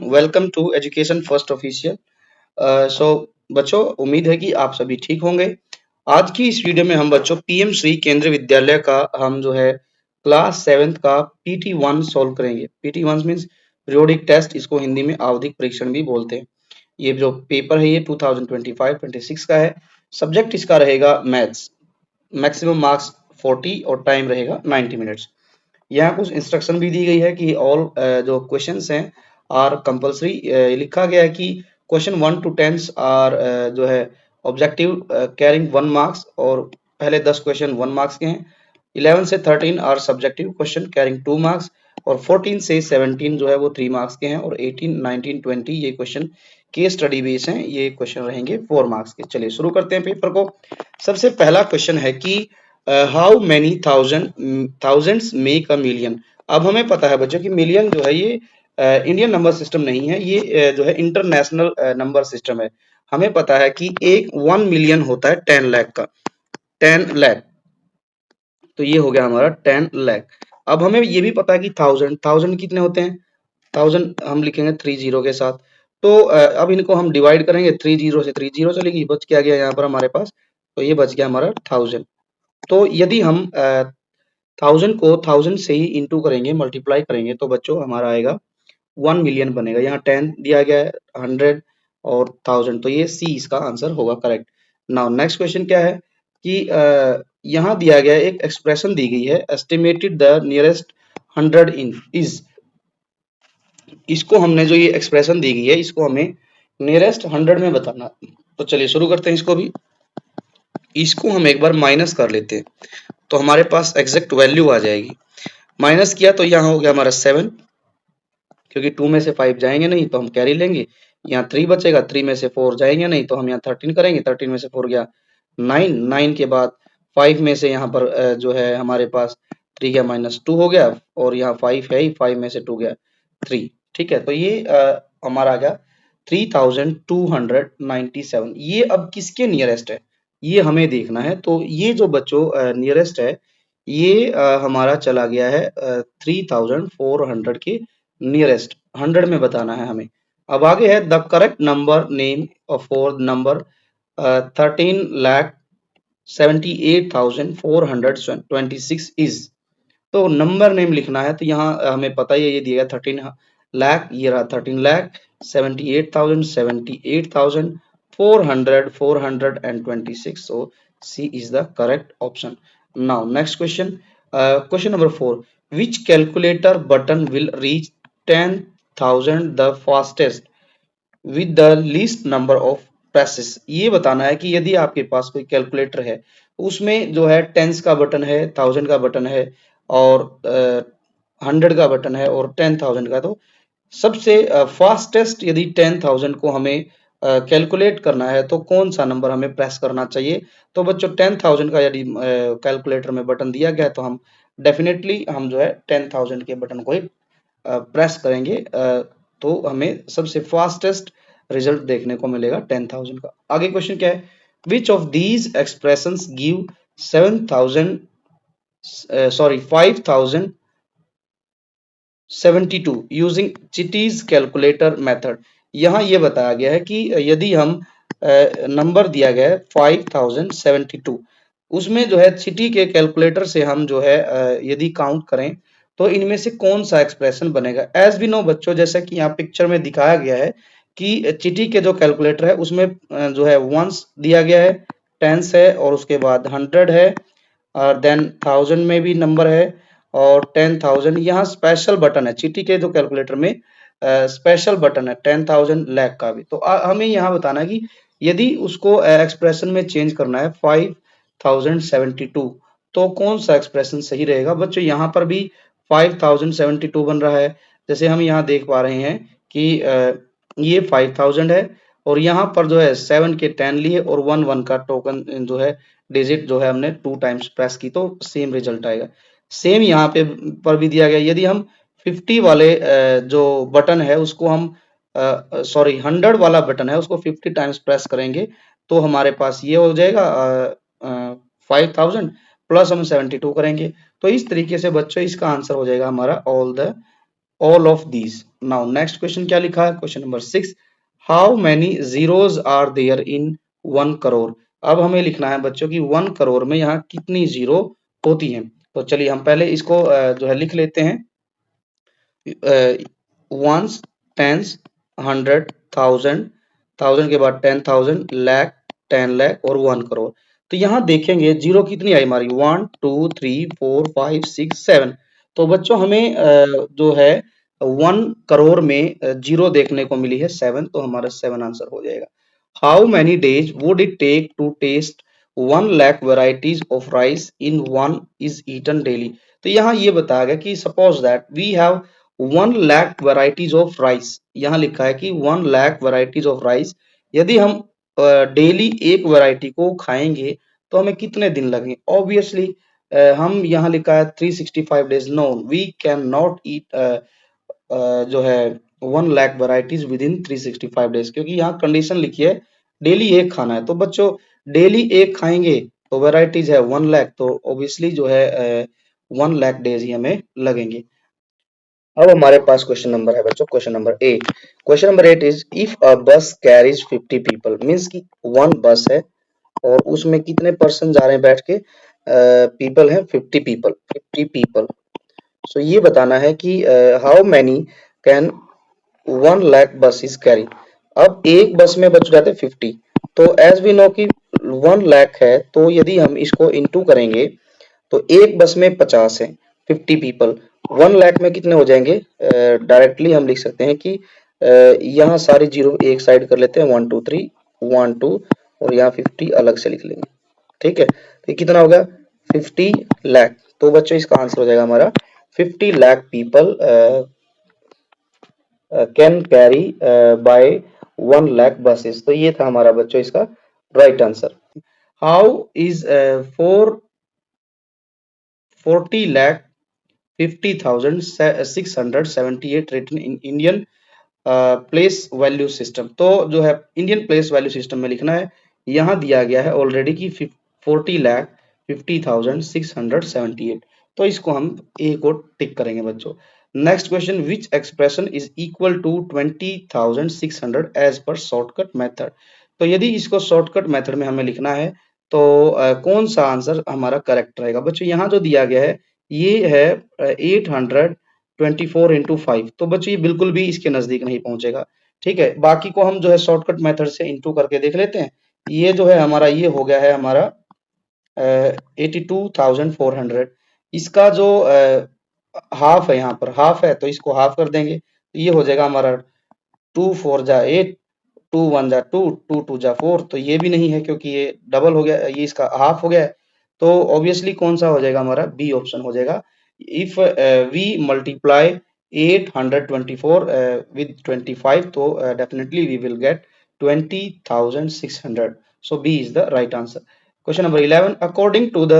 Welcome to Education First Official. So बच्चों, उम्मीद है कि आप सभी ठीक होंगे। आज की इस वीडियो में हम बच्चों पीएम श्री केंद्रीय विद्यालय का हम जो है क्लास 7th का PT1 सॉल्व करेंगे। PT1 मीन्स पीरियोडिक टेस्ट, इसको हिंदी में आवधिक परीक्षण भी बोलते हैं। ये जो पेपर है ये 2025-26 का है। सब्जेक्ट इसका रहेगा मैथ्स। मैक्सिमम मार्क्स 40 और टाइम रहेगा 90 मिनट्स। यहाँ कुछ इंस्ट्रक्शन भी दी गई है कि ऑल जो क्वेश्चंस हैं आर कंपलसरी। लिखा गया है कि क्वेश्चन 1 to 10 आर जो है ऑब्जेक्टिव कैरिंग 1 मार्क्स, और पहले 10 क्वेश्चन 1 मार्क्स के हैं। 11 से 13 are subjective question carrying 2 marks, और 14 से 17 जो है वो 3 मार्क्स के हैं, और 18, 19, 20 ये क्वेश्चन के स्टडी बेस हैं, ये क्वेश्चन रहेंगे 4 मार्क्स के। चलिए शुरू करते हैं पेपर को। सबसे पहला क्वेश्चन है कि how many thousands make a million. अब हमें पता है बच्चों कि मिलियन जो है ये इंडियन नंबर सिस्टम नहीं है, ये जो है इंटरनेशनल नंबर सिस्टम है। हमें पता है कि एक 1 मिलियन होता है 10 लाख का, 10 लाख। तो ये हो गया हमारा 10 लाख। अब हमें ये भी पता है कि थाउजेंड थाउजेंड कितने होते हैं, थाउजेंड हम लिखेंगे 30 के साथ। तो अब इनको हम डिवाइड करेंगे, 30 से 30 चलेगी, बच क्या गया यहाँ पर हमारे पास, तो ये बच गया हमारा 1000। तो यदि हम 1000 को 1000 से ही इंटू करेंगे, मल्टीप्लाई करेंगे, तो बच्चों हमारा आएगा 1 मिलियन बनेगा। यहाँ 10 दिया गया है, 100 और 1000, तो ये सी इसका आंसर होगा करेक्ट। नाउ नेक्स्ट क्वेश्चन क्या है कि यहाँ दिया गया एक एक्सप्रेशन दी गई है, estimated the nearest 100 in is. इसको हमने जो ये एक्सप्रेशन दी गई है इसको हमें नियरेस्ट 100 में बताना। तो चलिए शुरू करते हैं इसको भी। इसको हम एक बार माइनस कर लेते हैं तो हमारे पास एग्जैक्ट वैल्यू आ जाएगी। माइनस किया तो यहाँ हो गया हमारा 7, क्योंकि 2 में से 5 जाएंगे नहीं तो हम कैरी लेंगे। यहाँ 3 बचेगा, 3 में से 4 जाएंगे नहीं तो हम यहाँ 13 करेंगे, 13 में से 4 गया 9, 9 के बाद 5 में से यहाँ पर जो है हमारे पास 3 गया -2 हो गया, और यहाँ 5 है ही, 5 में से 2 गया 3। ठीक है, तो ये हमारा आ गया 3297। ये अब किसके नियरेस्ट है ये हमें देखना है। तो ये जो बच्चों नियरेस्ट है ये हमारा चला गया है 3400 के नियरेस्ट, 100 में बताना है हमें। अब आगे है the correct number name for number 13,78,426 is. तो नंबर नेम लिखना है, तो यहाँ हमें पता ही है ये दिया 13 लाख, ये रहा 13 lakh 78,426। So C is the correct option. Now next question, question number 4, which calculator button will reach 10,000 the fastest with the least number of presses। ये बताना है कि यदि आपके पास कोई कैलकुलेटर है उसमें जो है टेंस का बटन है, 1000 का बटन है, और 100 का बटन है, और 10,000 का, तो सबसे फास्टेस्ट यदि 10,000 को हमें कैलकुलेट करना है तो कौन सा नंबर हमें प्रेस करना चाहिए। तो बच्चों 10,000 का यदि कैलकुलेटर में बटन दिया गया तो हम डेफिनेटली हम जो है 10,000 के बटन को ही प्रेस करेंगे, तो हमें सबसे फास्टेस्ट रिजल्ट देखने को मिलेगा 10,000 का। आगे क्वेश्चन क्या है, which of these expressions give 5,072 using chitty's calculator method. यहाँ ये बताया गया है कि यदि हम नंबर दिया गया है 5,072, उसमें जो है चिटी के कैलकुलेटर से हम जो है यदि काउंट करें तो इनमें से कौन सा एक्सप्रेशन बनेगा। एज वी नो बच्चों, जैसा कि यहाँ पिक्चर में दिखाया गया है कि चिटी के जो कैलकुलेटर है उसमें जो है वंस दिया गया है, टेंस है, और उसके बाद 100 है, और देन 1000 में भी नंबर है, और 10,000 यहाँ स्पेशल बटन है। चीटी के जो कैलकुलेटर में स्पेशल बटन है 10,000 लाख का भी। तो हमें यहाँ बताना है कि यदि उसको एक्सप्रेशन में चेंज करना है 5,072, तो कौन सा एक्सप्रेशन सही रहेगा। बच्चों यहाँ पर भी 5,072 बन रहा है, जैसे हम यहाँ देख पा रहे हैं कि ये 5,000 है, और यहाँ पर जो है 7 के 10 लिए, और 1 का टोकन जो है डिजिट जो है हमने 2 टाइम्स प्रेस की, तो सेम रिजल्ट आएगा। सेम यहाँ पे पर भी दिया गया, यदि हम 50 वाले जो बटन है उसको हम 100 वाला बटन है उसको 50 टाइम्स प्रेस करेंगे तो हमारे पास ये हो जाएगा 5,000 प्लस हम 72 करेंगे। तो इस तरीके से बच्चों इसका आंसर हो जाएगा हमारा all the all of these. Now next question क्या लिखा है, question number 6, how many zeros are there in 1 crore। अब हमें लिखना है बच्चों की 1 करोड़ में यहाँ कितनी जीरो होती हैं। तो चलिए हम पहले इसको जो है लिख लेते हैं, ones, tens, hundred, thousand, thousand के बाद 10,000, लाख, 10 लाख और 1 करोड़। तो यहाँ देखेंगे जीरो कितनी आई हमारी, 1 2 3 4 5 6 7। तो बच्चों हमें जो है 1 करोड़ में जीरो देखने को मिली है 7, तो हमारा 7 आंसर हो जाएगा। How many days would it take to test 1 lakh varieties of rice in one is eaten daily. तो यहाँ ये बताया गया कि suppose that we have 1 lakh varieties of rice, यहाँ लिखा है कि 1 लाख वेराइटीज ऑफ राइस, यदि हम डेली एक वैरायटी को खाएंगे तो हमें कितने दिन लगेंगे। ऑब्वियसली हम यहाँ लिखा है 365 days, no we can not eat जो है 1 lakh varieties within 365 days, क्योंकि यहाँ कंडीशन लिखी है डेली एक खाना है। तो बच्चों डेली एक खाएंगे तो वेराइटीज है 1 लाख, तो ऑब्वियसली जो है 1 लाख डेज ही हमें लगेंगे। अब हमारे पास क्वेश्चन नंबर है बच्चों, question number 8। Question number 8 is if a बस कैरीज 50 पीपल, मींस कि वन बस है और उसमें कितने पर्सन जा रहे हैं बैठ के, पीपल है 50 पीपल, 50 पीपल। सो ये बताना है कि how many can 1 lakh buses carry. अब एक बस में बच जाते 50, तो एज वी नो कि 1 लाख है, तो यदि हम इसको इनटू करेंगे तो एक बस में 50 है, 50 पीपल, 1 लाख में कितने हो जाएंगे। डायरेक्टली हम लिख सकते हैं कि यहाँ सारी जीरो एक साइड कर लेते हैं, 1 2 3 1 2, और यहाँ 50 अलग से लिख लेंगे। ठीक है, तो ये कितना होगा 50 लाख। तो बच्चों इसका आंसर हो जाएगा हमारा 50 lakh people can carry by 1 lakh buses. तो ये था हमारा बच्चों इसका right answer. How is 40 lakh 50,678 written in Indian place value system. तो जो है इंडियन प्लेस वैल्यू सिस्टम में लिखना है, यहाँ दिया गया है ऑलरेडी कि 40,50,678। तो इसको हम ए को टिक करेंगे बच्चों। Next question, which expression is equal to 20,600 as पर शॉर्टकट मेथड। तो यदि इसको शॉर्टकट मेथड में हमें लिखना है तो कौन सा आंसर हमारा करेक्ट रहेगा। बच्चों यहाँ जो दिया गया है ये है 824 × 5, तो बच्चों ये बिल्कुल भी इसके नजदीक नहीं पहुंचेगा। ठीक है, बाकी को हम जो है शॉर्टकट मेथड से इंटू करके देख लेते हैं। ये जो है हमारा ये हो गया है हमारा 82,400। इसका जो हाफ है, यहाँ पर हाफ है तो इसको हाफ कर देंगे, तो ये हो जाएगा हमारा 2 4 जा 8, 2 1 जा 2, 2 2 जा 4। तो ये भी नहीं है क्योंकि ये डबल हो गया, ये इसका हाफ हो गया है। तो ऑब्वियसली कौन सा हो जाएगा हमारा, बी ऑप्शन हो जाएगा। इफ वी मल्टीप्लाई 824 विद 25, तो definitely we will get 20,600। So B is the right answer. Question number 11, according to the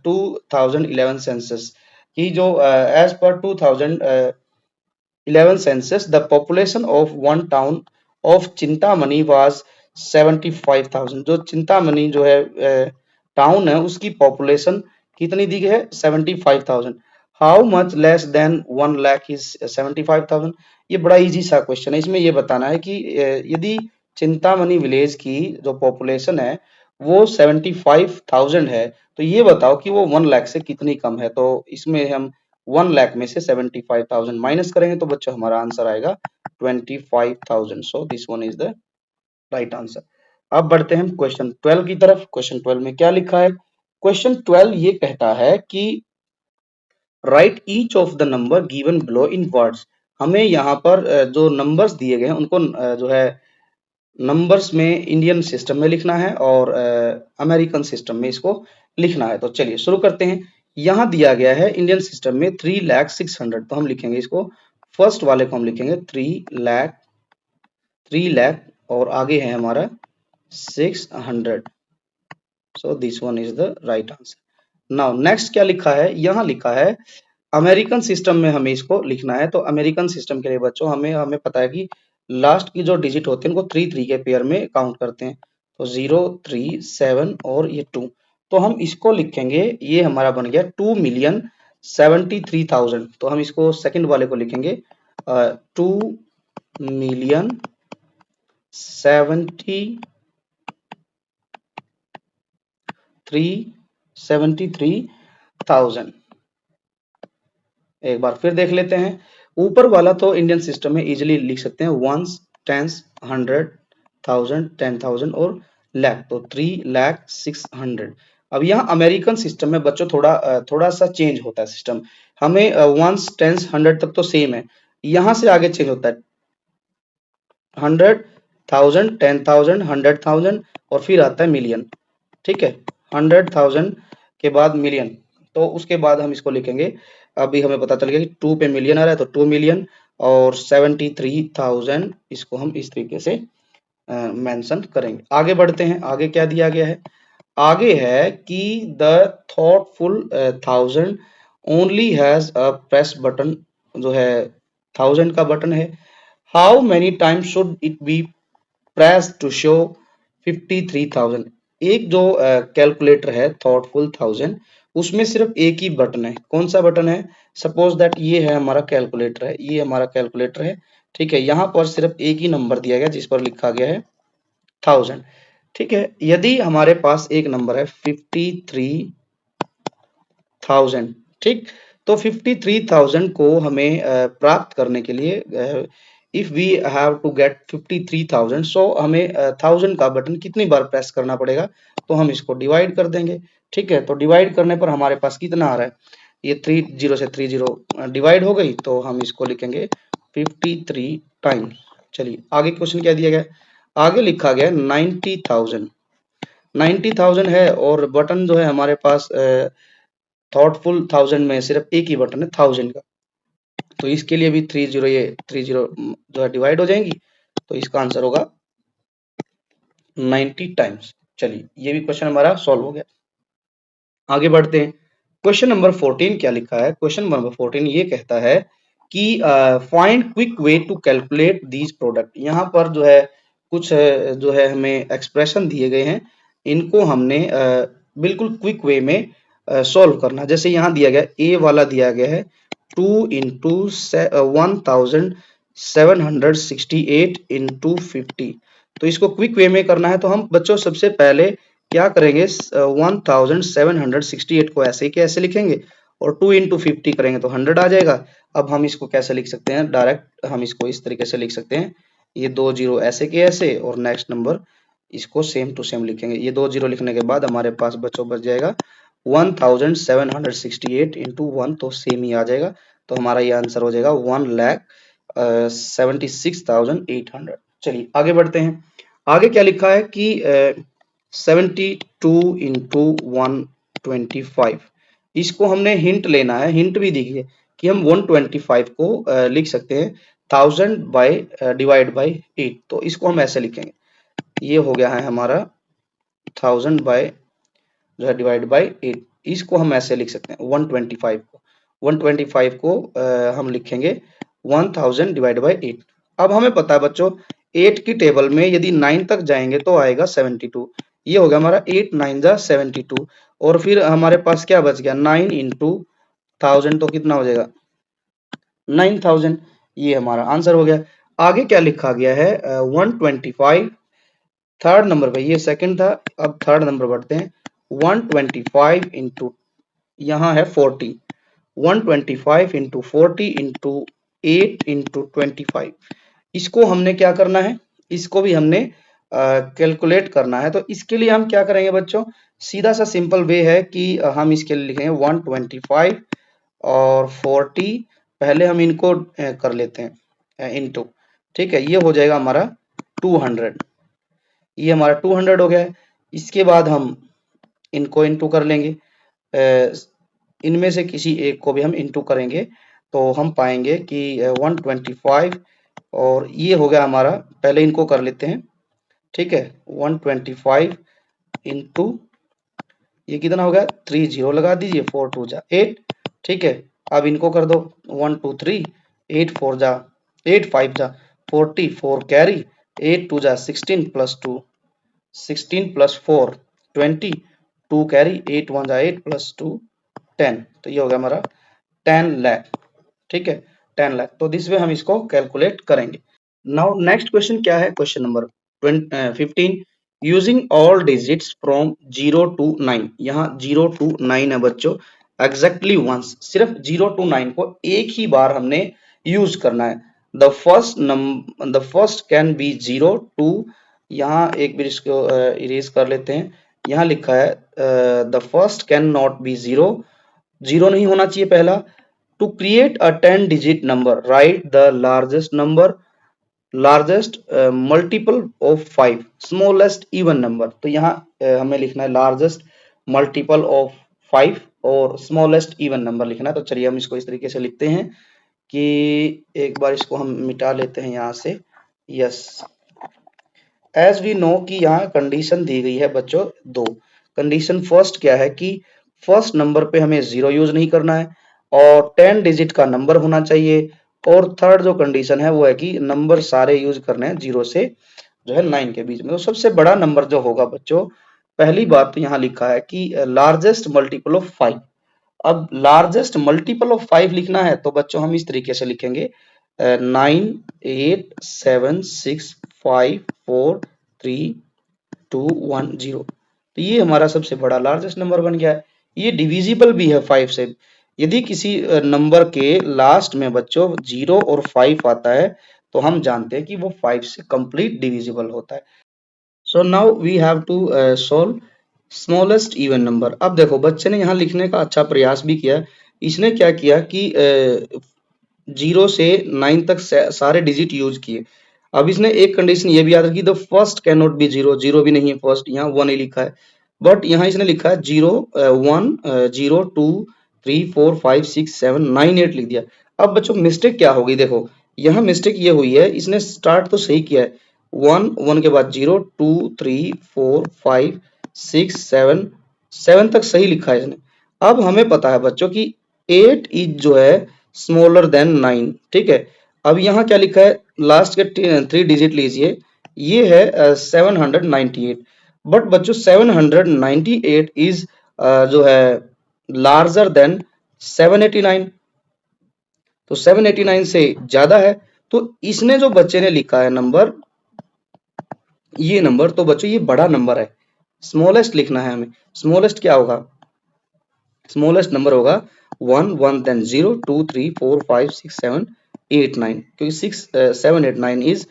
2011 census, की जो as per 2011 census, the population of one town of Chintamani was 75,000। जो चिंतामणि जो है town है उसकी population कितनी दी गई है, 75,000। How much less than 1 lakh is 75,000। ये बड़ा इजी सा क्वेश्चन है, इसमें ये बताना है कि यदि चिंतामणि विलेज की जो पॉपुलेशन है वो 75,000 है, तो ये बताओ कि वो 1 लाख से कितनी कम है। तो इसमें हम 1 लाख में से 75,000 माइनस करेंगे तो बच्चों हमारा आंसर आएगा 25,000। So this one is the right answer. अब बढ़ते हैं क्वेश्चन 12 की तरफ। क्वेश्चन 12 में क्या लिखा है, क्वेश्चन 12 ये कहता है कि right each of the number given below in words. हमें यहाँ पर जो नंबर्स दिए गए हैं उनको जो है नंबर्स में इंडियन सिस्टम में लिखना है और अमेरिकन सिस्टम में इसको लिखना है। तो चलिए शुरू करते हैं। यहाँ दिया गया है इंडियन सिस्टम में 3,06,000, तो हम लिखेंगे इसको, फर्स्ट वाले को हम लिखेंगे 3 लाख, 3 लाख और आगे है हमारा 600। So this one is the right answer. Now next क्या लिखा है, यहाँ लिखा है अमेरिकन सिस्टम में हमें इसको लिखना है। तो अमेरिकन सिस्टम के लिए बच्चों हमें पता है कि लास्ट की जो डिजिट होते हैं उनको 3 3 के पेयर में काउंट करते हैं, तो 0 3 7 और ये 2। तो हम इसको लिखेंगे, ये हमारा बन गया 2,07,000,000 73,000, तो हम इसको सेकंड वाले को लिखेंगे 2,73,000। एक बार फिर देख लेते हैं। ऊपर वाला तो इंडियन सिस्टम में इजीली लिख सकते हैं, वंस, टेंस, 100,000, 10,000 और लाख, तो 3,06,000। अब यहाँ अमेरिकन सिस्टम में बच्चों थोड़ा सा चेंज होता है सिस्टम। हमें वंस, टेंस, 100 तक तो सेम है, यहाँ से आगे चेंज होता है 100,000, 10,000, 100,000 और फिर आता है मिलियन। ठीक है, 100,000 के बाद मिलियन, तो उसके बाद हम इसको लिखेंगे। अभी हमें पता चल गया कि 2 पे मिलियन आ रहा है, तो 2 मिलियन और 73,000, इसको हम इस तरीके से मेंशन करेंगे। आगे बढ़ते हैं, आगे क्या दिया गया है? आगे है कि the thoughtful 1000 only has a press button, जो है 1000 का बटन है। How many times should it be press to show 53,000? एक जो कैलकुलेटर है थॉटफुल 1000, उसमें सिर्फ एक ही बटन है। कौन सा बटन है? सपोज दैट ये है हमारा कैलकुलेटर है, ये हमारा कैलकुलेटर है। ठीक है, यहाँ पर सिर्फ एक ही नंबर दिया गया जिस पर लिखा गया है 1000। ठीक है, यदि हमारे पास एक नंबर है 53,000, ठीक, तो 53,000 को हमें प्राप्त करने के लिए if we have to get 53,000, so हमें 1000 का बटन कितनी बार प्रेस करना पड़ेगा? तो हम इसको डिवाइड कर देंगे। ठीक है, तो डिवाइड करने पर हमारे पास कितना आ रहा है? ये 30 से 30 डिवाइड हो गई, तो हम इसको लिखेंगे 53 टाइम्स। चलिए आगे क्वेश्चन क्या दिया गया? आगे लिखा गया 90,000। 90,000 है और बटन जो है हमारे पास थॉटफुल 1000 में सिर्फ एक ही बटन है 1000 का, तो इसके लिए भी 30, ये 30 जो है डिवाइड हो जाएंगी, तो इसका आंसर होगा 90 टाइम्स। चलिए ये भी क्वेश्चन हमारा सॉल्व हो गया। आगे बढ़ते हैं। क्वेश्चन नंबर 14 क्या लिखा है? क्वेश्चन नंबर 14 ये कहता है कि find quick way to calculate these product. यहाँ पर जो है कुछ जो है हमें एक्सप्रेशन दिए गए हैं, इनको हमने बिल्कुल क्विक वे में सॉल्व करना। जैसे यहाँ दिया गया, ए वाला दिया गया है 2 इंटू 1768 इंटू 50, तो इसको क्विक वे में करना है। तो हम बच्चों सबसे पहले क्या करेंगे, 1768 को ऐसे के ऐसे लिखेंगे और 2 इंटू 50 करेंगे तो 100 आ जाएगा। अब हम इसको कैसे लिख सकते हैं? डायरेक्ट हम इसको इस तरीके से लिख सकते हैं, ये 2 जीरो ऐसे के ऐसे और नेक्स्ट नंबर इसको सेम टू सेम लिखेंगे। ये 2 जीरो लिखने के बाद हमारे पास बच्चों बच जाएगा 1768 इंटू 1, तो सेम ही आ जाएगा। तो हमारा ये आंसर हो जाएगा 1,76,800। चलिए आगे बढ़ते हैं। आगे क्या लिखा है कि 72 इंटू 125, इसको हमने हिंट लेना है। हिंट भी देखिए कि हम 125 को लिख सकते हैं 1000 बाय डिवाइड बाय 8, तो इसको हम ऐसे लिखेंगे। ये हो गया है हमारा 1000 बाय जो है डिवाइड बाय 8, इसको हम ऐसे लिख सकते हैं 125 को हम लिखेंगे 1000 डिवाइड बाय 8। अब हमें पता है बच्चों 8 की टेबल में यदि 9 तक जाएंगे तो आएगा 72। ये हो गया हमारा 8 9 जा 72, और फिर हमारे पास क्या बच गया 9 इंटू 1000, तो कितना हो जाएगा 9000। ये हमारा आंसर हो गया। आगे क्या लिखा गया है 125, थर्ड नंबर पे, ये सेकंड था, अब थर्ड नंबर बढ़ते हैं। 125 इंटू यहाँ है 40, 125 इंटू 40 इंटू 8 इंटू 25, इसको हमने क्या करना है? इसको भी हमने कैलकुलेट करना है। तो इसके लिए हम क्या करेंगे बच्चों? सीधा सा सिंपल वे है कि हम इसके लिए लिखेंगे 125 और 40, पहले हम इनको कर लेते हैं इनटू। ठीक है, ये हो जाएगा हमारा 200, ये हमारा 200 हो गया है। इसके बाद हम इनको इनटू कर लेंगे, इनमें से किसी एक को भी हम इनटू करेंगे तो हम पाएंगे कि 125 और ये हो गया हमारा, पहले इनको कर लेते हैं। ठीक है, 125 इंटू ये कितना हो गया 30 लगा दीजिए, 4 2 जा 8। ठीक है, अब इनको कर दो 1 2 3, 8 4 जा 8 5 जा 40, 4 कैरी, 8 2 जा 16 प्लस 2 16 प्लस 4 20, 2 कैरी, 8 1 जा 8 प्लस 2 10, तो ये हो गया हमारा 10 लाख, ठीक है, 10 लाख। तो दिस वे हम इसको कैलकुलेट करेंगे। नाउ नेक्स्ट क्वेश्चन क्या है, question number 15, using all digits from 0 to 9। यहाँ 0 टू 9 है बच्चों, एग्जैक्टली वंस, सिर्फ 0 टू 9 को एक ही बार हमने यूज करना है। The first can be 0 too, यहाँ एक बार इसको इरेज कर लेते हैं। यहाँ लिखा है the first can not be 0, 0 नहीं होना चाहिए पहला। To create a 10 digit number, write the largest multiple of 5 smallest even number. तो यहाँ हमें लिखना है लार्जेस्ट मल्टीपल ऑफ 5 और स्मॉलेस्ट इवन नंबर लिखना है। तो चलिए हम इसको इस तरीके से लिखते हैं कि एक बार इसको हम मिटा लेते हैं यहाँ से। यस, एज वी नो कि यहाँ कंडीशन दी गई है बच्चों दो। कंडीशन फर्स्ट क्या है कि फर्स्ट नंबर पे हमें 0 यूज नहीं करना है और 10 डिजिट का नंबर होना चाहिए। और थर्ड जो कंडीशन है वो है कि नंबर सारे यूज करने हैं 0 से जो है 9 के बीच में। तो सबसे बड़ा नंबर जो होगा बच्चों, पहली बात तो यहाँ लिखा है कि लार्जेस्ट मल्टीपल ऑफ 5। अब लार्जेस्ट मल्टीपल ऑफ 5 लिखना है तो बच्चों हम इस तरीके से लिखेंगे 9 8 7 6 5 4 3 2 1 0। तो ये हमारा सबसे बड़ा लार्जेस्ट नंबर बन गया है। ये डिविजिबल भी है 5 से। यदि किसी नंबर के लास्ट में बच्चों 0 और 5 आता है तो हम जानते हैं कि वो 5 से कंप्लीट डिविजिबल होता है। So now we have to solve smallest even number. अब देखो बच्चे ने यहाँ लिखने का अच्छा प्रयास भी किया। इसने क्या किया कि 0 से 9 तक सारे डिजिट यूज किए। अब इसने एक कंडीशन ये भी याद रखी, the first can not be 0, 0 भी नहीं है फर्स्ट, यहाँ 1 ही लिखा है। बट यहाँ इसने लिखा है 0 1 0 2 3 4 5 6 7 9 8 लिख दिया। अब बच्चों मिस्टेक क्या होगी, देखो यहाँ मिस्टेक ये हुई है, इसने स्टार्ट तो सही किया है, 1 1 के बाद 0 2 3 4 5 6 7 7 तक सही लिखा है इसने। अब हमें पता है बच्चों कि 8 इज जो है स्मॉलर देन 9, ठीक है। अब यहाँ क्या लिखा है, लास्ट के 3 डिजिट लीजिए, ये है 798। बट बच्चों 798 इज जो है लार्जर देन 789, तो 789 से ज्यादा है। तो इसने जो बच्चे ने लिखा है नंबर, ये नंबर, तो बच्चों ये बड़ा नंबर है। स्मॉलेस्ट लिखना है हमें। स्मॉलेस्ट क्या होगा, स्मॉलेस्ट नंबर होगा 1 1 देन 0 2 3 4 5 6 7 8 9, क्योंकि 789 इज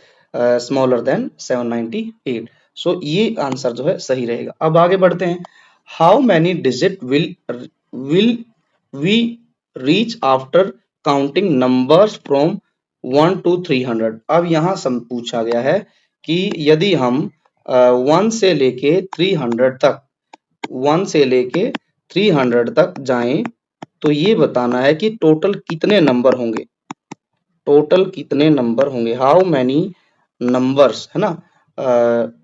स्मॉलर देन 798। सो ये आंसर जो है सही रहेगा। अब आगे बढ़ते हैं। How many digit will we reach after counting numbers from 1 to 300। अब यहाँ पूछा गया है कि यदि हम 1 से लेके 300 तक, 1 से लेके 300 तक जाएं तो ये बताना है कि टोटल कितने नंबर होंगे, टोटल कितने नंबर होंगे, हाउ मैनी नंबर्स, है ना,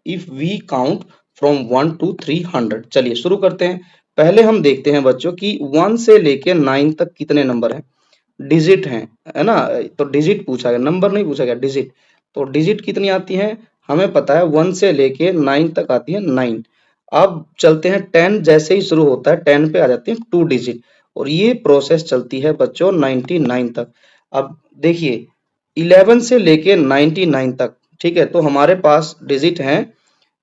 if we count from 1 to 300। चलिए शुरू करते हैं। पहले हम देखते हैं बच्चों कि 1 से लेके 9 तक कितने नंबर हैं, डिजिट हैं, है ना। तो डिजिट पूछा गया, नंबर नहीं पूछा गया, डिजिट। तो डिजिट कितनी आती है, हमें पता है 1 से लेके 9 तक आती है 9। अब चलते हैं 10, जैसे ही शुरू होता है 10 पे आ जाती है 2 डिजिट, और ये प्रोसेस चलती है बच्चों 99 तक। अब देखिए 11 से लेके 99 तक, ठीक है, तो हमारे पास डिजिट हैं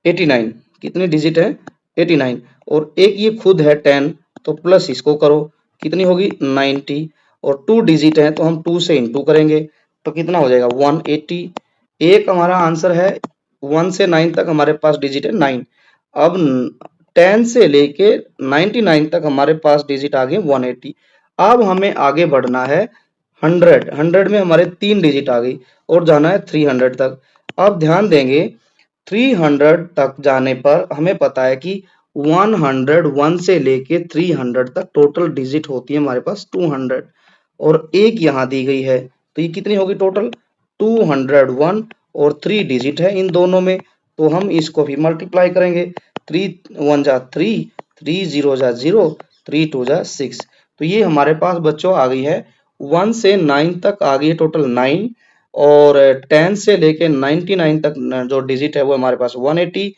89। कितने डिजिट है, 89, और एक ये खुद है 10, तो प्लस इसको करो, कितनी होगी 90, और 2 डिजिट है तो हम 2 से इंटू करेंगे तो कितना हो जाएगा 180। एक हमारा आंसर है, 1 से 9 तक हमारे पास डिजिट है 9। अब 10 से लेके 99 तक हमारे पास डिजिट आ गए 180। अब हमें आगे बढ़ना है 100 में हमारे 3 डिजिट आ गई और जाना है 300 तक। अब ध्यान देंगे 300 तक जाने पर हमें पता है कि 101 से लेके 300 तक टोटल डिजिट होती है हमारे पास 200, और एक यहाँ दी गई है, तो ये कितनी होगी टोटल 201, और 3 डिजिट है इन दोनों में, तो हम इसको भी मल्टीप्लाई करेंगे। 3 1 जा 3, 3 0 जा 0, 3 2 जा 6। तो ये हमारे पास बच्चों आ गई है 1 से 9 तक आ गई है टोटल 9, और 10 से लेके 99 तक जो डिजिट है वो हमारे पास 180।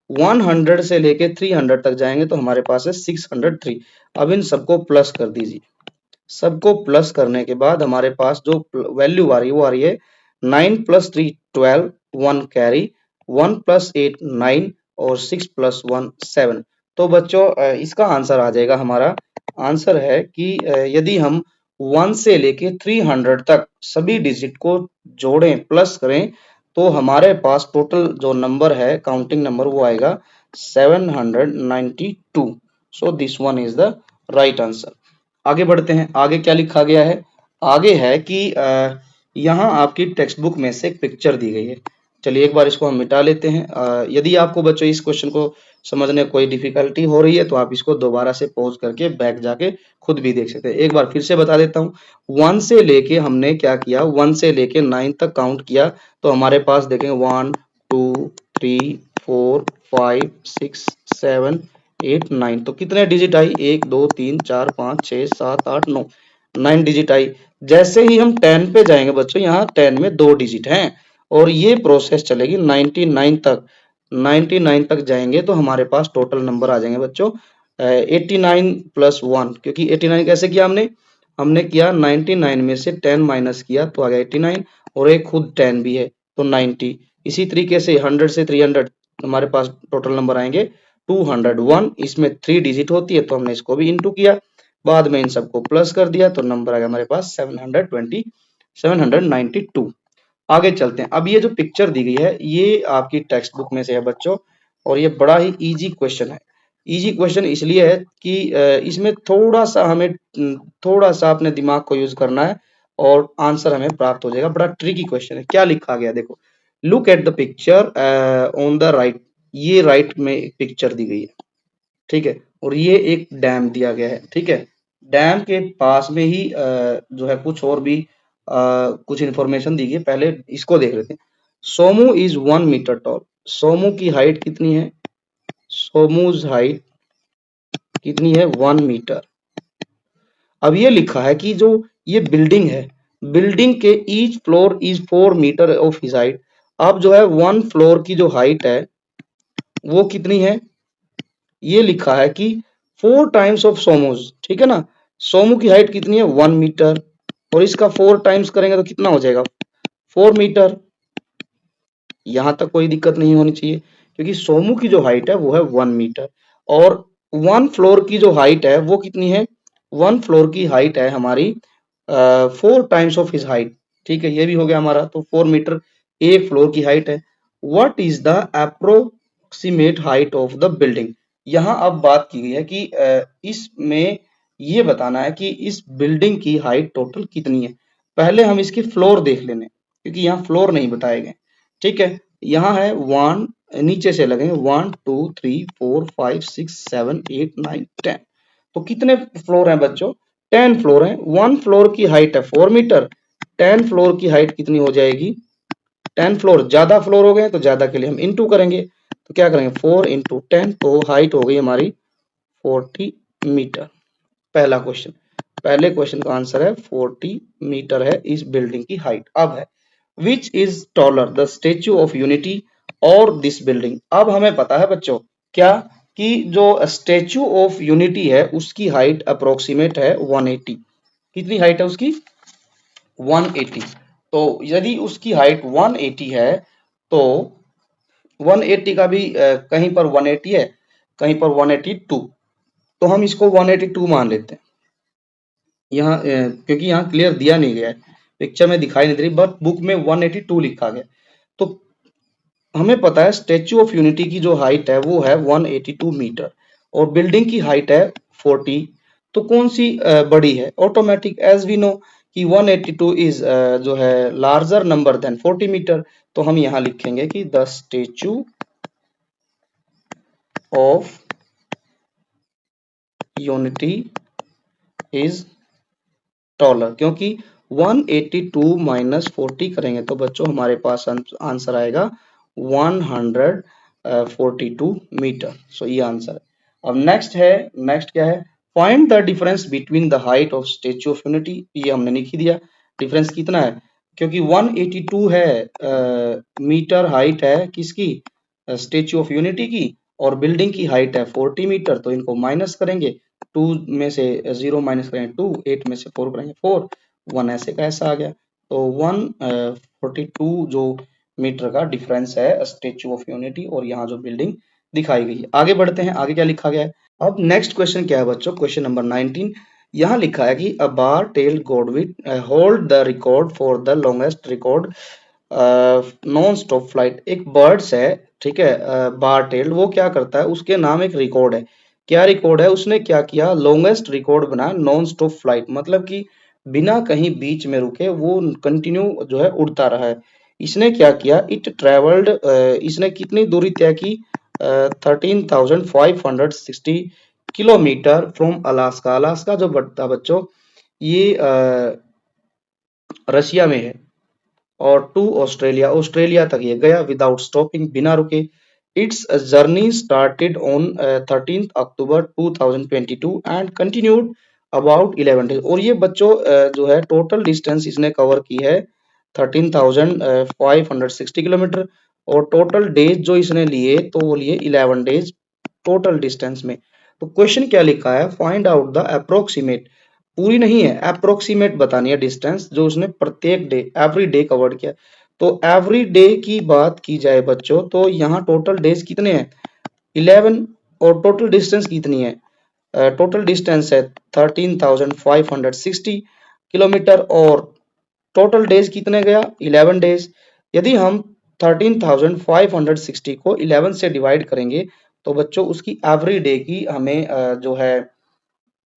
100 से लेके 300 तक जाएंगे तो हमारे पास है 603। अब इन सबको प्लस कर दीजिए, सबको प्लस करने के बाद हमारे पास जो वैल्यू आ रही है वो आ रही है 9 + 3 12, 1 कैरी, 1 + 8 9 और 6 + 1 7। तो बच्चों इसका आंसर आ जाएगा, हमारा आंसर है कि यदि हम 1 से लेके 300 तक सभी डिजिट को जोड़ें, प्लस करें, तो हमारे पास टोटल जो नंबर है, काउंटिंग नंबर, वो आएगा 792। So this one is the right answer. आगे बढ़ते हैं, आगे क्या लिखा गया है। आगे है कि यहाँ आपकी टेक्स्ट बुक में से एक पिक्चर दी गई है। चलिए एक बार इसको हम मिटा लेते हैं। यदि आपको बच्चों इस क्वेश्चन को समझने कोई डिफिकल्टी हो रही है तो आप इसको दोबारा से पॉज करके बैक जाके खुद भी देख सकते हैं। एक बार फिर से बता देता हूँ। 1 से लेके हमने क्या किया, 1 से लेके 9 तक काउंट किया, तो हमारे पास देखेंगे 1 2 3 4 5 6 7 8 9। तो कितने डिजिट आई, 1 2 3 4 5 6 7 8 9, 9 डिजिट आई। जैसे ही हम 10 पे जाएंगे बच्चों, यहाँ 10 में 2 डिजिट हैं और ये प्रोसेस चलेगी 99 तक। 99 तक जाएंगे तो हमारे पास टोटल नंबर आ जाएंगे बच्चों 89 + 1। क्योंकि 89 कैसे किया हमने, हमने किया 99 में से 10 माइनस किया तो आ गया 89, और एक खुद 10 भी है तो 90। इसी तरीके से 100 से 300 हमारे पास टोटल नंबर आएंगे 201। इसमें 3 डिजिट होती है तो हमने इसको भी इंटू किया, बाद में इन सबको प्लस कर दिया तो नंबर आ गया हमारे पास 792। आगे चलते हैं। अब ये जो पिक्चर दी गई है ये आपकी टेक्स्ट बुक में से है बच्चों, और ये बड़ा ही इजी क्वेश्चन है। इजी क्वेश्चन इसलिए है कि इसमें थोड़ा सा हमें थोड़ा सा अपने दिमाग को यूज करना है और आंसर हमें प्राप्त हो जाएगा। बड़ा ट्रिकी क्वेश्चन है। क्या लिखा गया देखो, look at the picture on the right. ये राइट में एक पिक्चर दी गई है, ठीक है, और ये एक डैम दिया गया है, ठीक है। डैम के पास में ही जो है कुछ और भी कुछ इंफॉर्मेशन दी गई है। पहले इसको देख लेते हैं। Somu is 1 meter tall. Somu की हाइट कितनी है, सोमूज हाइट कितनी है, 1 मीटर। अब ये लिखा है कि जो ये बिल्डिंग है, बिल्डिंग के each floor is 4 meter of his height. अब जो है 1 फ्लोर की जो हाइट है वो कितनी है, ये लिखा है कि 4 टाइम्स ऑफ सोमोज, ठीक है ना। सोमू की हाइट कितनी है, 1 मीटर, और इसका 4 टाइम्स करेंगे तो कितना हो जाएगा, 4 मीटर। यहां तक कोई दिक्कत नहीं होनी चाहिए क्योंकि सोमू की जो हाइट है वो है 1 मीटर, और 1 फ्लोर की जो हाइट है वो कितनी है, 1 फ्लोर की हाइट है हमारी 4 टाइम्स ऑफ हिज हाइट, ठीक है। ये भी हो गया हमारा, तो 4 मीटर एक फ्लोर की हाइट है। What is the approximate height of the building. यहाँ अब बात की गई है कि इसमें ये बताना है कि इस बिल्डिंग की हाइट टोटल कितनी है। पहले हम इसकी फ्लोर देख लेने, क्योंकि यहाँ फ्लोर नहीं बताए गए, ठीक है। यहाँ है 1, नीचे से लगेंगे 1 2 3 4 5 6 7 8 9 10। तो कितने फ्लोर हैं बच्चों, 10 फ्लोर हैं। 1 फ्लोर की हाइट है 4 मीटर, 10 फ्लोर की हाइट कितनी हो जाएगी, 10 फ्लोर, ज्यादा फ्लोर हो गए तो ज्यादा के लिए हम इंटू करेंगे, तो क्या करेंगे 4 × 10, तो हाइट हो गई हमारी 40 मीटर। पहला क्वेश्चन, पहले क्वेश्चन का आंसर है 40 मीटर है इस बिल्डिंग की हाइट। अब है which is taller, the statue of unity और दिस बिल्डिंग। अब हमें पता है बच्चों क्या, कि जो स्टेच्यू ऑफ यूनिटी है उसकी हाइट अप्रोक्सीमेट है 180। कितनी हाइट है उसकी, 180। तो यदि उसकी हाइट 180 है तो 180 का भी कहीं पर 180 है, कहीं पर 182, तो हम इसको 182 मान लेते हैं। यहाँ क्योंकि यहाँ क्लियर दिया नहीं गया है, पिक्चर में दिखाई नहीं दे रही, बट बुक में 182 लिखा गया। तो हमें पता है स्टेच्यू ऑफ यूनिटी की जो हाइट है वो है 182 मीटर, और बिल्डिंग की हाइट है 40। तो कौन सी बड़ी है, ऑटोमेटिक एज वी नो कि 182 इज जो है लार्जर नंबर देन 40 मीटर। तो हम यहाँ लिखेंगे कि the statue of unity is taller, क्योंकि 182 माइनस 40 करेंगे तो बच्चों हमारे पास आंसर आएगा 142 मीटर। सो ये आंसर है। अब नेक्स्ट है, नेक्स्ट क्या है, find the difference between the height of statue of unity. ये हमने लिख ही दिया, डिफरेंस कितना है, क्योंकि 182 है मीटर हाइट है किसकी, स्टेच्यू ऑफ यूनिटी की, और बिल्डिंग की हाइट है 40 मीटर, तो इनको माइनस करेंगे 2 में से 0 माइनस करेंगे 2, 8 में से 4 करेंगे 4, 1 ऐसे का ऐसा आ गया। तो 142 जो मीटर का डिफरेंस है स्टेच्यू ऑफ यूनिटी और यहाँ जो बिल्डिंग दिखाई गई है। आगे बढ़ते हैं, आगे क्या लिखा गया है। अब नेक्स्ट क्वेश्चन क्या है बच्चों, क्वेश्चन नंबर 19। यहाँ लिखा है कि a bar tail godwit hold the record for the longest record non stop flight. एक बर्ड्स है, ठीक है, बार टेल्ड, वो क्या करता है, उसके नाम एक रिकॉर्ड है। क्या रिकॉर्ड है, उसने क्या किया, लॉन्गेस्ट रिकॉर्ड बनाया नॉन स्टॉप फ्लाइट, मतलब कि बिना कहीं बीच में रुके वो कंटिन्यू जो है उड़ता रहा है। इसने क्या किया, इट ट्रेवल्ड, इसने कितनी दूरी तय की, 13,560 किलोमीटर फ्रॉम अलास्का। अलास्का जो बढ़ता बच्चों ये रशिया में है, और टू ऑस्ट्रेलिया, ऑस्ट्रेलिया तक ये गया विदाउट स्टॉपिंग, बिना रुके। It's journey started on 13 October 2022 and continued about 11 days. और ये बच्चों जो है टोटल डिस्टेंस इसने कवर की है 13,560 किलोमीटर, और टोटल डेज जो इसने लिए तो वो लिए 11 डेज टोटल डिस्टेंस में। तो क्वेश्चन क्या लिखा है, फाइंड आउट द अप्रोक्सीमेट, पूरी नहीं है, अप्रोक्सीमेट बतानी है डिस्टेंस जो उसने प्रत्येक डे एवरी डे कवर्ड किया। तो एवरी डे की बात की जाए बच्चों तो यहाँ टोटल डेज कितने हैं, 11, और टोटल डिस्टेंस कितनी है, टोटल डिस्टेंस है 13,560 किलोमीटर, और टोटल डेज कितने गया, 11 डेज। यदि हम 13,560 को 11 से डिवाइड करेंगे तो बच्चों उसकी एवरी डे की हमें जो है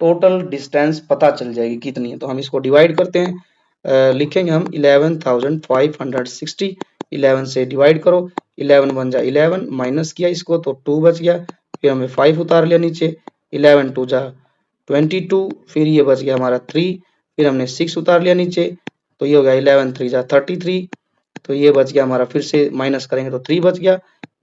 टोटल डिस्टेंस पता चल जाएगी कितनी है। तो हम इसको डिवाइड करते हैं, लिखेंगे हम 11,560, 11 से डिवाइड करो, 11 बन जा 11, माइनस किया इसको तो 2 बच गया, फिर हमें 5 उतार लिया नीचे, 11 2 जा 22, फिर ये बच गया हमारा 3, फिर हमने 6 उतार लिया नीचे, तो ये हो गया 11 3 जा 33, तो ये बच गया हमारा, फिर से माइनस करेंगे तो 3 बच गया,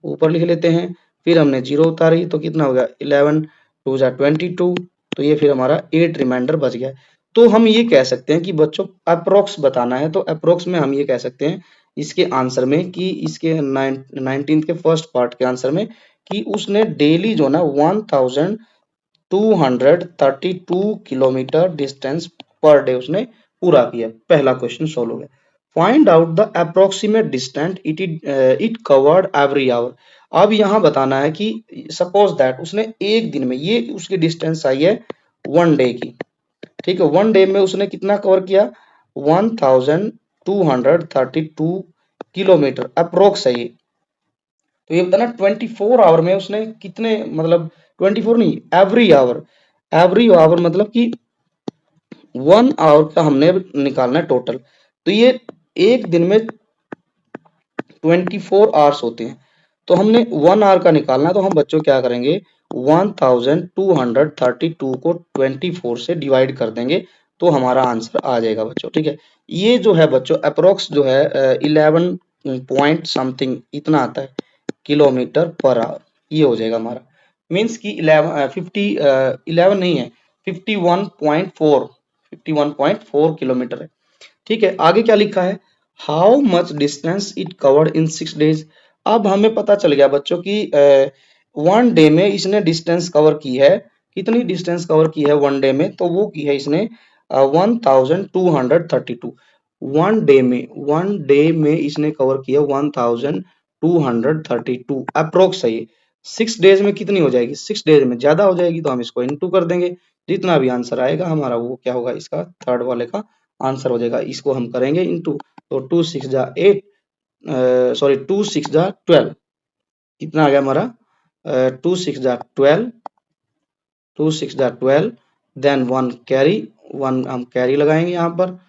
ऊपर लिख लेते हैं, फिर हमने 0 उतारी तो कितना हो गया 11 2 जा 22, तो ये फिर हमारा 8 रिमाइंडर बच गया। तो हम ये कह सकते हैं कि बच्चों अप्रोक्स बताना है तो अप्रोक्स में हम ये कह सकते हैं इसके आंसर में कि इसके 19th के फर्स्ट पार्ट के आंसर में कि उसने डेली जो ना 1232 किलोमीटर डिस्टेंस पर डे उसने पूरा किया। पहला क्वेश्चन सोल्व हो गया। Find out the approximate distance it covered every hour. अब यहाँ बताना है कि सपोज दैट उसने एक दिन में, ये उसकी डिस्टेंस आई है 1 डे की, ठीक है, 1 डे में उसने कितना कवर किया, 1232 किलोमीटर अप्रोक्स है ये। तो ये बताना 24 आवर में उसने कितने, मतलब 24 नहीं, एवरी आवर मतलब कि 1 आवर का हमने निकालना है टोटल। तो ये एक दिन में 24 आवर्स होते हैं, तो हमने 1 आवर का निकालना है, तो हम बच्चों क्या करेंगे 1232 को 24 से डिवाइड कर देंगे तो हमारा आंसर आ जाएगा बच्चों, ठीक है। ये जो है बच्चों अप्रोक्स जो है 11 पॉइंट समथिंग इतना आता है किलोमीटर पर आवर, ये हो जाएगा हमारा, मीन्स की 11 नहीं है 51.4 किलोमीटर है, ठीक है। आगे क्या लिखा है, how much distance it covered in 6 days. अब हमें पता चल गया बच्चों की 1 डे में इसने डिस्टेंस कवर की है, कितनी डिस्टेंस कवर की है 1 डे में, तो वो की है इसने 1232। 1 डे में इसने कवर किया 1232 अप्रोक्स है ये। 6 डेज में कितनी हो जाएगी, 6 डेज में ज्यादा हो जाएगी, तो हम इसको इनटू कर देंगे, जितना भी आंसर आएगा हमारा वो क्या होगा, इसका थर्ड वाले का आंसर हो जाएगा। इसको हम करेंगे इनटू, तो 2 6 जा 8, सॉरी 2 6 जा 12, कितना आ गया हमारा 2 6 जा 12, 2 6 जा 12, देन 1 कैरी, 1 हम कैरी लगाएंगे यहाँ पर,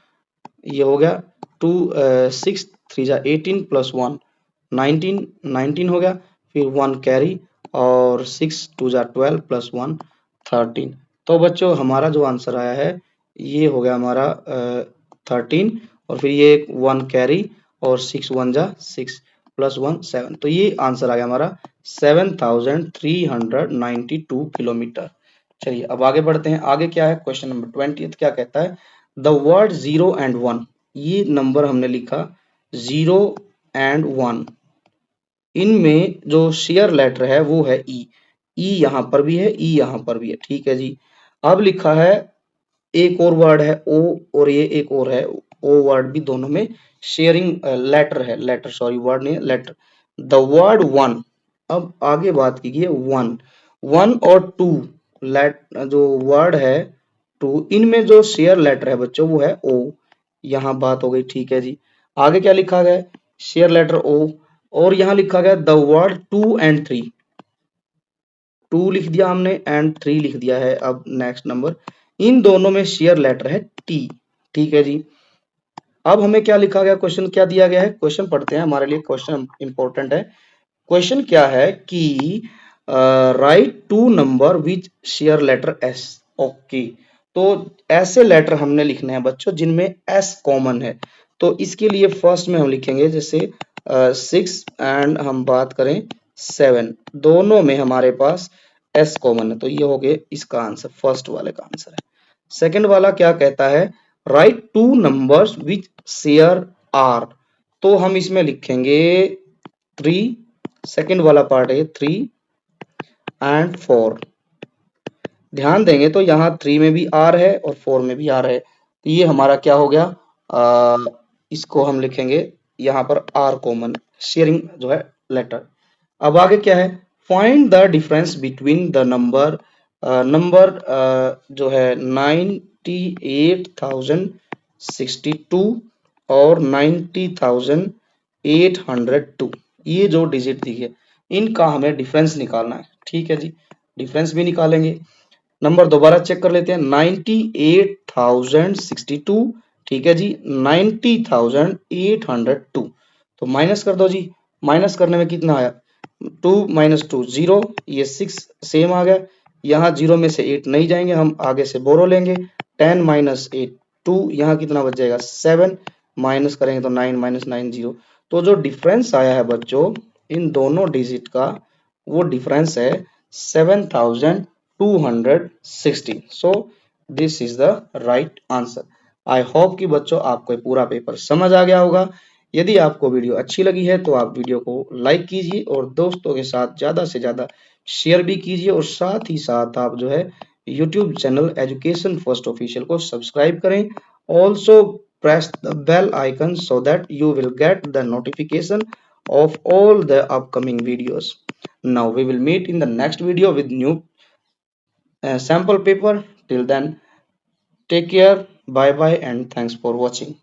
ये हो गया 2 6 3 जा 18 प्लस 1 19 हो गया, फिर 1 कैरी, और 6 2 जा 12 प्लस 1 13। तो बच्चों हमारा जो आंसर आया है ये हो गया हमारा 13, और फिर ये 1 कैरी, और 6 1 जा 6 प्लस 1 7, तो ये आंसर आ गया हमारा 7,392 किलोमीटर। चलिए अब आगे बढ़ते हैं, आगे क्या है क्वेश्चन नंबर 20 क्या कहता है, द वर्ड 0 एंड 1, ये नंबर हमने लिखा 0 एंड 1, इनमें जो शेयर लेटर है वो है ई, ई यहाँ पर भी है, ई यहाँ पर भी है, ठीक है जी। अब लिखा है एक और वर्ड है ओ, और ये एक और है ओ वर्ड भी, दोनों में शेयरिंग लेटर है, लेटर सॉरी वर्ड नहीं है लेटर, द वर्ड वन। अब आगे बात कीजिए वन, वन और टू, लेट जो वर्ड है टू, इनमें जो शेयर लेटर है बच्चों वो है ओ। यहाँ बात हो गई, ठीक है जी। आगे क्या लिखा गया है, शेयर लेटर ओ, और यहाँ लिखा गया the word two and three, two लिख दिया हमने एंड थ्री लिख दिया है। अब नेक्स्ट नंबर, इन दोनों में शेयर लेटर है टी, ठीक है जी। अब हमें क्या लिखा गया, क्वेश्चन क्या दिया गया है, क्वेश्चन पढ़ते हैं, हमारे लिए क्वेश्चन इंपॉर्टेंट है। क्वेश्चन क्या है कि write two number which share letter S. Okay, तो ऐसे लेटर हमने लिखने हैं बच्चों जिनमें एस कॉमन है। तो इसके लिए फर्स्ट में हम लिखेंगे जैसे 6 एंड हम बात करें 7, दोनों में हमारे पास एस कॉमन है, तो ये हो गया इसका आंसर, फर्स्ट वाले का आंसर है। सेकंड वाला क्या कहता है, write two numbers which share R, तो हम इसमें लिखेंगे 3, सेकंड वाला पार्ट है 3 एंड 4। ध्यान देंगे तो यहाँ 3 में भी आर है और 4 में भी आर है, तो ये हमारा क्या हो गया, इसको हम लिखेंगे यहाँ पर आर कॉमन, शेयरिंग जो है लेटर। अब आगे क्या है, find the difference between the number, number जो है 98,062 और 90,802, ये जो डिजिट दी है इनका हमें डिफरेंस निकालना है, ठीक है जी। डिफरेंस भी निकालेंगे। नंबर दोबारा चेक कर लेते हैं, 98,062, ठीक है जी, 90,802, तो माइनस कर दो जी। माइनस करने में कितना आया, 2 माइनस 2 0, ये 6 सेम आ गया। यहाँ 0 में से 8 नहीं जाएंगे, हम आगे से बोरो लेंगे, 10 माइनस 8 2, यहाँ कितना बच जाएगा 7, माइनस करेंगे तो 9 माइनस 9 0। तो जो डिफरेंस आया है बच्चों इन दोनों डिजिट का, वो डिफरेंस है 7,216। So this is the right answer. I hope कि बच्चों आपको पूरा पेपर समझ आ गया होगा। यदि आपको वीडियो अच्छी लगी है तो आप वीडियो को लाइक कीजिए और दोस्तों के साथ ज्यादा से ज्यादा शेयर भी कीजिए, और साथ ही साथ आप जो है YouTube channel education First official को सब्सक्राइब करें। Also press the bell icon so that you will get the notification of all the upcoming videos. Now we will meet in the next video with new sample paper. Till then, take care, bye bye, and thanks for watching.